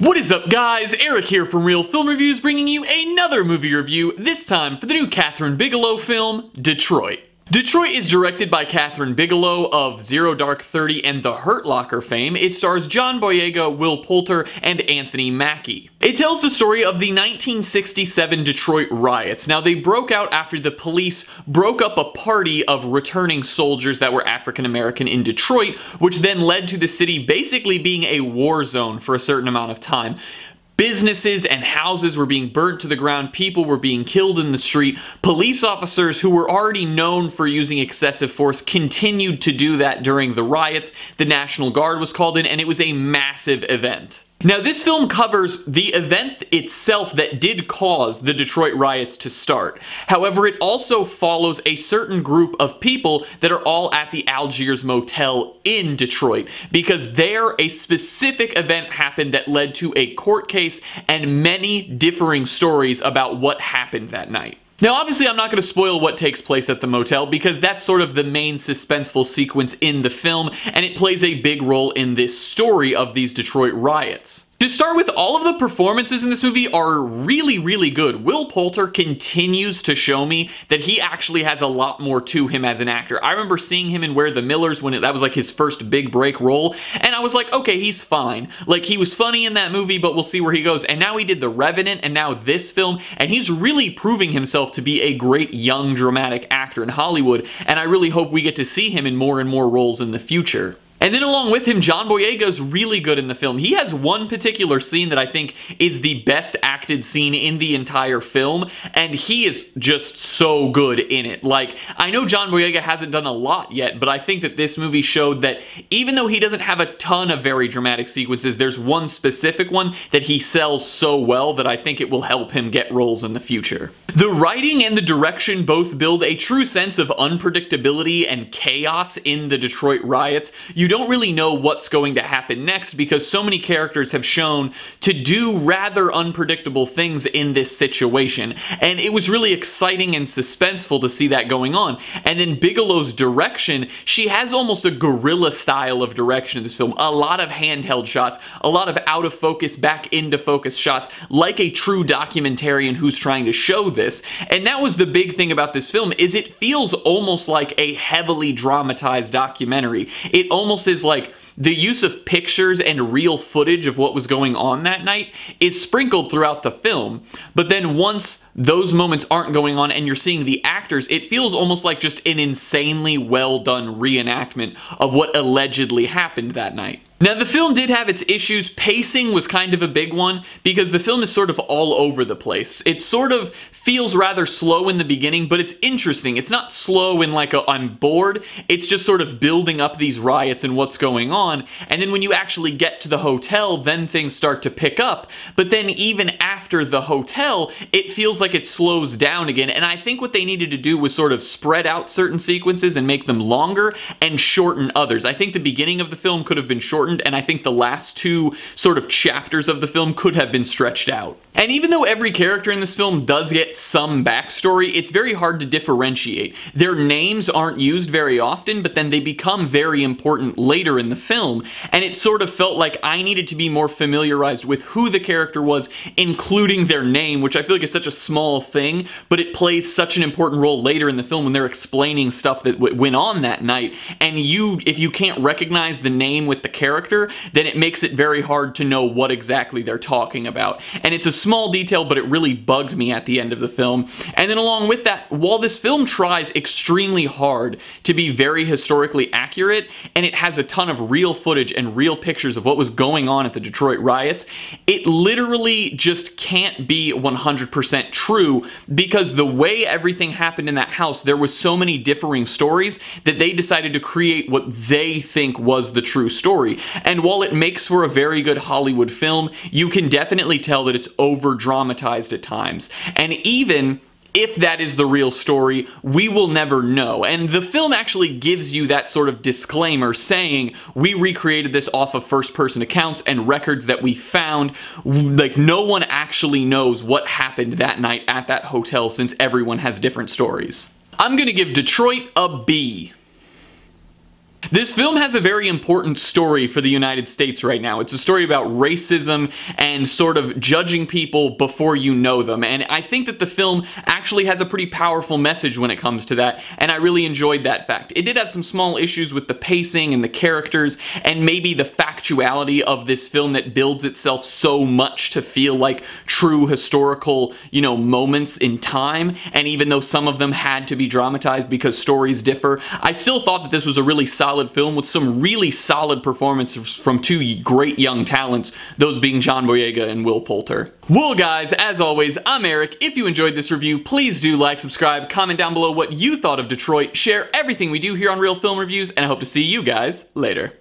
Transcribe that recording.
What is up, guys? Eric here from Real Film Reviews, bringing you another movie review, this time for the new Kathryn Bigelow film, Detroit. Detroit is directed by Kathryn Bigelow of Zero Dark 30 and The Hurt Locker fame. It stars John Boyega, Will Poulter, and Anthony Mackie. It tells the story of the 1967 Detroit riots. Now, they broke out after the police broke up a party of returning soldiers that were African American in Detroit, which then led to the city basically being a war zone for a certain amount of time. Businesses and houses were being burnt to the ground, people were being killed in the street, police officers who were already known for using excessive force continued to do that during the riots. The National Guard was called in, and it was a massive event. Now, this film covers the event itself that did cause the Detroit riots to start. However, it also follows a certain group of people that are all at the Algiers Motel in Detroit, because there a specific event happened that led to a court case and many differing stories about what happened that night. Now, obviously, I'm not going to spoil what takes place at the motel because that's sort of the main suspenseful sequence in the film, and it plays a big role in this story of these Detroit riots. To start with, all of the performances in this movie are really good. Will Poulter continues to show me that he actually has a lot more to him as an actor. I remember seeing him in Where the Millers when that was like his first big break role, and I was like, okay, he's fine. Like, he was funny in that movie, but we'll see where he goes. And now he did The Revenant, and now this film, and he's really proving himself to be a great young dramatic actor in Hollywood, and I really hope we get to see him in more and more roles in the future. And then along with him, John Boyega's really good in the film. He has one particular scene that I think is the best acted scene in the entire film, and he is just so good in it. Like, I know John Boyega hasn't done a lot yet, but I think that this movie showed that even though he doesn't have a ton of very dramatic sequences, there's one specific one that he sells so well that I think it will help him get roles in the future. The writing and the direction both build a true sense of unpredictability and chaos in the Detroit riots. You don't really know what's going to happen next because so many characters have shown to do rather unpredictable things in this situation, and it was really exciting and suspenseful to see that going on. And then Bigelow's direction, she has almost a guerrilla style of direction in this film. A lot of handheld shots, a lot of out of focus, back into focus shots, like a true documentarian who's trying to show this. And that was the big thing about this film, is it feels almost like a heavily dramatized documentary. It almost is like the use of pictures and real footage of what was going on that night is sprinkled throughout the film, but then once those moments aren't going on and you're seeing the actors, it feels almost like just an insanely well done reenactment of what allegedly happened that night. Now, the film did have its issues. Pacing was kind of a big one because the film is sort of all over the place. It sort of feels rather slow in the beginning, but it's interesting. It's not slow in like a I'm bored. It's just sort of building up these riots and what's going on. And then when you actually get to the hotel, then things start to pick up. But then even after the hotel, it feels like it slows down again. And I think what they needed to do was sort of spread out certain sequences and make them longer and shorten others. I think the beginning of the film could have been shortened, and I think the last two sort of chapters of the film could have been stretched out. And even though every character in this film does get some backstory, it's very hard to differentiate. Their names aren't used very often, but then they become very important later in the film, and it sort of felt like I needed to be more familiarized with who the character was, including their name, which I feel like is such a small thing, but it plays such an important role later in the film when they're explaining stuff that went on that night, and if you can't recognize the name with the character, then it makes it very hard to know what exactly they're talking about. And it's a small detail, but it really bugged me at the end of the film. And then along with that, while this film tries extremely hard to be very historically accurate, and it has a ton of real footage and real pictures of what was going on at the Detroit riots, it literally just can't be 100% true because the way everything happened in that house, there was so many differing stories that they decided to create what they think was the true story. And while it makes for a very good Hollywood film, you can definitely tell that it's over-dramatized at times. And even if that is the real story, we will never know. And the film actually gives you that sort of disclaimer saying, we recreated this off of first-person accounts and records that we found. Like, no one actually knows what happened that night at that hotel since everyone has different stories. I'm gonna give Detroit a B. This film has a very important story for the United States right now. It's a story about racism and sort of judging people before you know them. And I think that the film actually has a pretty powerful message when it comes to that, and I really enjoyed that fact. It did have some small issues with the pacing and the characters, and maybe the factuality of this film that builds itself so much to feel like true historical, moments in time. And even though some of them had to be dramatized because stories differ, I still thought that this was a really solid film with some really solid performances from two great young talents, those being John Boyega and Will Poulter. Well guys, as always, I'm Eric. If you enjoyed this review, please do like, subscribe, comment down below what you thought of Detroit, share everything we do here on Real Film Reviews, and I hope to see you guys later.